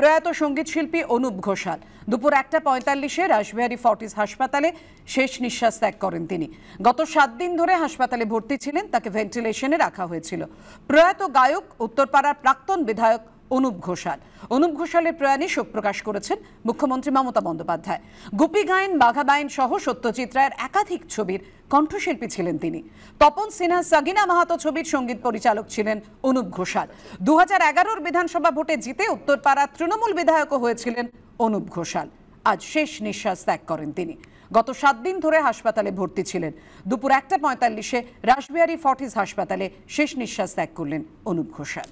প্রয়াত সঙ্গীত শিল্পী অনুপ ঘোষাল দুপুর 1:45-এ রাসবিহারী ফর্টিস হাসপাতালে শেষ নিঃশ্বাস ত্যাগ করেন তিনি। গত 7 দিন ধরে হাসপাতালে ভর্তি ছিলেন, তাকে ভেন্টিলেশনে রাখা হয়েছিল। প্রয়াত গায়ক উত্তরপাড়ার প্রাক্তন বিধায়ক অনুপ ঘোষাল। অনুপ ঘোষালের প্রয়াণে শোক প্রকাশ করেছেন মুখ্যমন্ত্রী মমতা বন্দ্যোপাধ্যায়। গোপী গায়েন, বাঘা বাইন সহ সত্যজিৎ রায়ের একাধিক ছবির কণ্ঠশিল্পী ছিলেন তিনি। তপন সিনহা, সাগিনা মাহাতো ছবির সঙ্গীত পরিচালক ছিলেন অনুপ ঘোষাল। 2011-র বিধানসভা ভোটে জিতে উত্তরপাড়া তৃণমূল বিধায়কও হয়েছিলেন অনুপ ঘোষাল। আজ শেষ নিঃশ্বাস ত্যাগ করেন তিনি। গত 7 দিন ধরে হাসপাতালে ভর্তি ছিলেন। দুপুর 1:45-এ রাসবিহারী ফর্টিস হাসপাতালে শেষ নিঃশ্বাস ত্যাগ করলেন অনুপ ঘোষাল।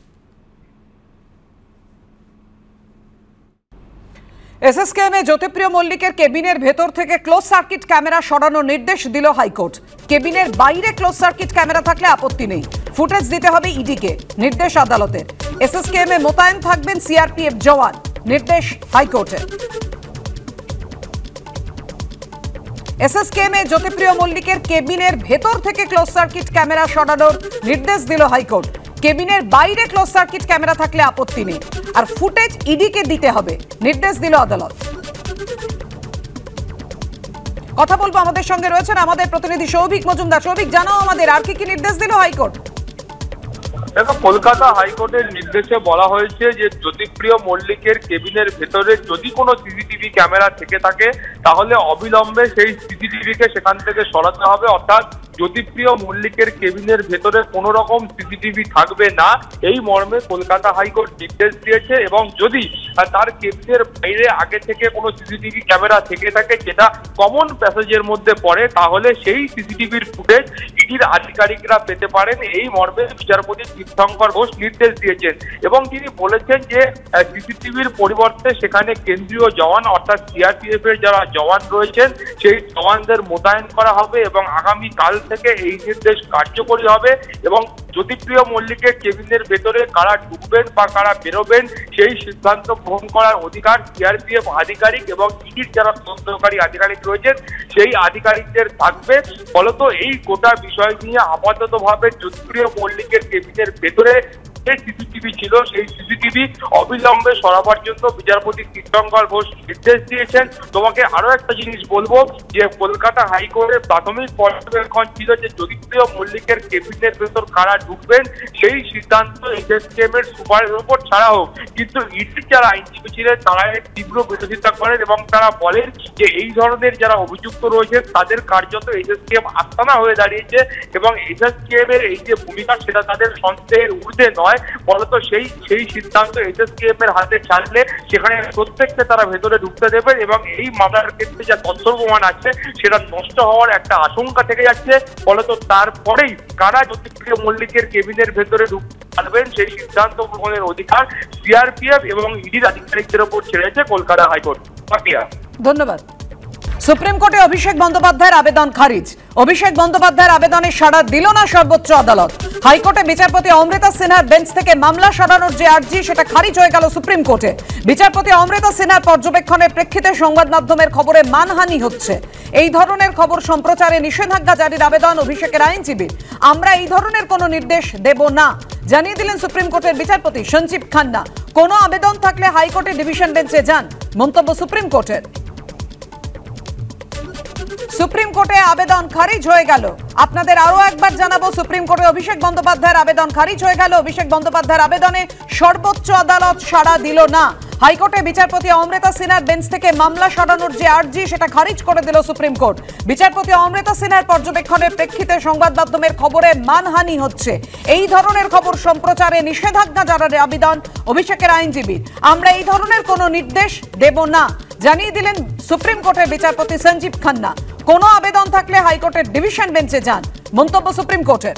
এসএসকেএমে জ্যোতিপ্রিয় মল্লিকের কেবিনের ভেতর থেকে ক্লোজ সার্কিট ক্যামেরা সরানোর নির্দেশ দিল হাইকোর্ট। কেবিনের বাইরে ক্লোজ সার্কিট ক্যামেরা থাকলে আপত্তি নেই, ফুটেজ দিতে হবে ইডিকে, নির্দেশ আদালতের। এসএসকেএমে মোতায়েন থাকবেন সিআরপিএফ জওয়ান, নির্দেশ হাইকোর্টের। এসএসকেএমে জ্যোতিপ্রিয় মল্লিকের কেবিনের ভেতর থেকে ক্লোজ সার্কিট ক্যামেরা সরানোর নির্দেশ দিল হাইকোর্ট। কেবিনের বাইরে ক্লোজ সার্কিট ক্যামেরা থাকলে আপত্তি নেই, আর ফুটেজ ইডিকে দিতে হবে, নির্দেশ দিল আদালত। কথা বলবো, আমাদের সঙ্গে রয়েছেন আমাদের প্রতিনিধি সৌভিক মজুমদার। সৌভিক, জানাও আমাদের আর কি নির্দেশ দিল হাইকোর্ট? দেখো, কলকাতা হাইকোর্টের নির্দেশে বলা হয়েছে যে জ্যোতিপ্রিয় মল্লিকের কেবিনের ভেতরে যদি কোনো সিসিটিভি ক্যামেরা থেকে থাকে তাহলে অবিলম্বে সেই সিসিটিভিকে সেখান থেকে সরাতে হবে। অর্থাৎ জ্যোতিপ্রিয় মল্লিকের কেবিনের ভেতরে কোনো রকম সিসিটিভি থাকবে না, এই মর্মে কলকাতা হাইকোর্ট নির্দেশ দিয়েছে। এবং যদি তার কেবিনের বাইরে আগে থেকে কোনো সিসিটিভি ক্যামেরা থেকে থাকে যেটা কমন প্যাসেজের মধ্যে পড়ে, তাহলে সেই সিসিটিভির ফুটেজ ইডির আধিকারিকরা পেতে পারেন, এই মর্মে বিচারপতি তীর্থঙ্কর ঘোষ নির্দেশ দিয়েছেন। এবং তিনি বলেছেন যে সিসিটিভির পরিবর্তে সেখানে কেন্দ্রীয় জওয়ান অর্থাৎ সিআরপিএফ এর যারা জওয়ান রয়েছেন সেই জওয়ানদের মোতায়েন করা হবে এবং আগামী কাল থেকে এই নির্দেশ কার্যকরী হবে। এবং জ্যোতিপ্রিয় মল্লিকের কেবিনের ভেতরে কারা ঢুকবেন বা কারা বেরোবেন সেই সিদ্ধান্ত গ্রহণ করার অধিকার সিআরপিএফ আধিকারিক এবং ইডির যারা তদন্তকারী আধিকারিক রয়েছেন সেই আধিকারিকদের থাকবে। ফলত এই গোটা বিষয় নিয়ে আপাততভাবে জ্যোতিপ্রিয় মল্লিকের কেবিনের ভেতরে যে সিসিটিভি ছিল সেই সিসিটিভি অবিলম্বে সরাবার জন্য বিচারপতি তীর্থঙ্কর ঘোষ নির্দেশ দিয়েছেন। তোমাকে আরো একটা জিনিস বলবো যে কলকাতা হাইকোর্টের প্রাথমিক পর্যবেক্ষণ ছিল যে জ্যোতিপ্রিয় মল্লিকের কেবিনের ভেতর কারা ঢুকবেন সেই সিদ্ধান্ত এসএসকেএম এর সুপারের উপর ছাড়া হোক, কিন্তু ইডির যারা আইনজীবী ছিলেন তারা এর তীব্র বিরোধিতা করেন এবং তারা বলেন যে এই ধরনের যারা অভিযুক্ত রয়েছেন তাদের কার্যত এসএসকেএম আস্তানা হয়ে দাঁড়িয়েছে এবং এসএসকেএম এর এই যে ভূমিকা সেটা তাদের সন্দেহের ঊর্ধ্বে নয়। ফলত সেই সিদ্ধান্ত এসএসকেএম এর হাতে ছাড়লে সেখানে প্রত্যেককে তারা ভেতরে ঢুকতে দেবেন এবং এই মামলার ক্ষেত্রে যা তথ্য প্রমাণ আছে সেটা নষ্ট হওয়ার একটা আশঙ্কা থেকে যাচ্ছে। ফলত তারপরেই কারা জ্যোতিপ্রিয় মল্লিকের কেবিনের ভেতরে ঢুকতে পারবেন সেই সিদ্ধান্ত গ্রহণের অধিকার সিআরপিএফ এবং ইডির আধিকারিকদের উপর ছেড়েছে কলকাতা হাইকোর্ট। ধন্যবাদ। সুপ্রিম কোর্টে অভিষেক বন্দ্যোপাধ্যায়ের আবেদন খারিজ। অভিষেক বন্দ্যোপাধ্যায়ের আবেদনে সাড়া দিল না সর্বোচ্চ আদালত। হাইকোর্টে বিচারপতি অমৃতা সিনহার বেঞ্চ থেকে মামলা সরানোর যে আর্জি সেটা খারিজ হয়ে গেল সুপ্রিম কোর্টে। বিচারপতি অমৃতা সিনহার পর্যবেক্ষণের প্রেক্ষিতে সংবাদ মাধ্যমের খবরে মানহানি হচ্ছে, এই ধরনের খবর সম্প্রচারে নিষেধাজ্ঞা জারির আবেদন অভিষেকের আইনজীবীর। আমরা এই ধরনের কোনো নির্দেশ দেব না জানিয়ে দিলেন সুপ্রিম কোর্টের বিচারপতি সঞ্জীব খান্না। কোনো আবেদন থাকলে হাইকোর্টে ডিভিশন বেঞ্চে যান, মন্তব্য সুপ্রিম কোর্টের। সুপ্রিম কোর্টে আবেদন খারিজ হয়ে গেল। আপনাদের আরো একবার জানাবো, সুপ্রিম কোর্টে অভিষেক বন্দ্যোপাধ্যায়ের আবেদন খারিজ হয়ে গেল। অভিষেক বন্দ্যোপাধ্যায়ের আবেদনে সর্বোচ্চ আদালত সাড়া দিল না। হাইকোর্টে বিচারপতি অমৃতা সিনহার বেঞ্চ থেকে মামলা সরানোর যে আর্জি সেটা খারিজ করে দিল সুপ্রিম কোর্ট। বিচারপতি অমৃতা সিনহার পর্যবেক্ষণের প্রেক্ষিতে সংবাদ মাধ্যমের খবরে মানহানি হচ্ছে, এই ধরনের খবর সম্প্রচারে নিষেধাজ্ঞা জারির আবেদন অভিষেকের আইনজীবীর। আমরা এই ধরনের কোনো নির্দেশ দেব না জানিয়ে দিলেন সুপ্রিম কোর্টের বিচারপতি সঞ্জীব খান্না। কোনো আবেদন থাকলে হাইকোর্টের ডিভিশন বেঞ্চে যান, মন্তব্য সুপ্রিম কোর্টের।